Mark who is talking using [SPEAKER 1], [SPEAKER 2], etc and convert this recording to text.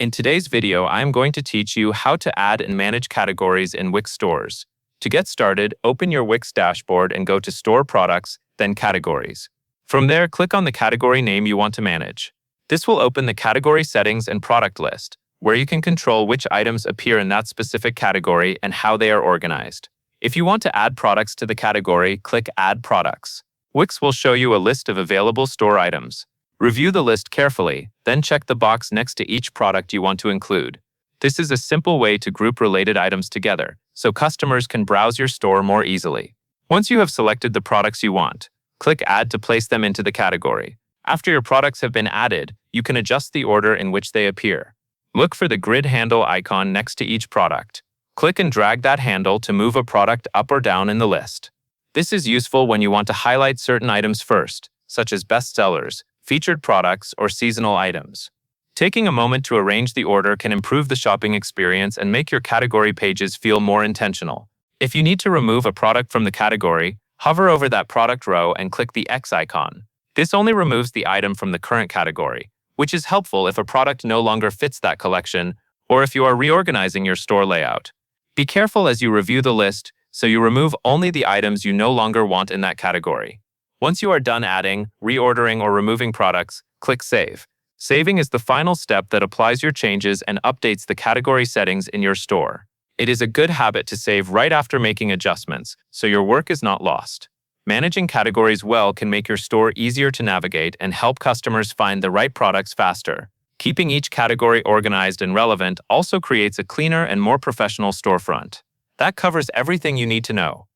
[SPEAKER 1] In today's video, I am going to teach you how to add and manage categories in Wix stores. To get started, open your Wix dashboard and go to Store Products, then Categories. From there, click on the category name you want to manage. This will open the category settings and product list, where you can control which items appear in that specific category and how they are organized. If you want to add products to the category, click Add Products. Wix will show you a list of available store items. Review the list carefully, then check the box next to each product you want to include. This is a simple way to group related items together, so customers can browse your store more easily. Once you have selected the products you want, click Add to place them into the category. After your products have been added, you can adjust the order in which they appear. Look for the grid handle icon next to each product. Click and drag that handle to move a product up or down in the list. This is useful when you want to highlight certain items first, such as bestsellers, featured products, or seasonal items. Taking a moment to arrange the order can improve the shopping experience and make your category pages feel more intentional. If you need to remove a product from the category, hover over that product row and click the X icon. This only removes the item from the current category, which is helpful if a product no longer fits that collection or if you are reorganizing your store layout. Be careful as you review the list, so you remove only the items you no longer want in that category. Once you are done adding, reordering, or removing products, click Save. Saving is the final step that applies your changes and updates the category settings in your store. It is a good habit to save right after making adjustments, so your work is not lost. Managing categories well can make your store easier to navigate and help customers find the right products faster. Keeping each category organized and relevant also creates a cleaner and more professional storefront. That covers everything you need to know.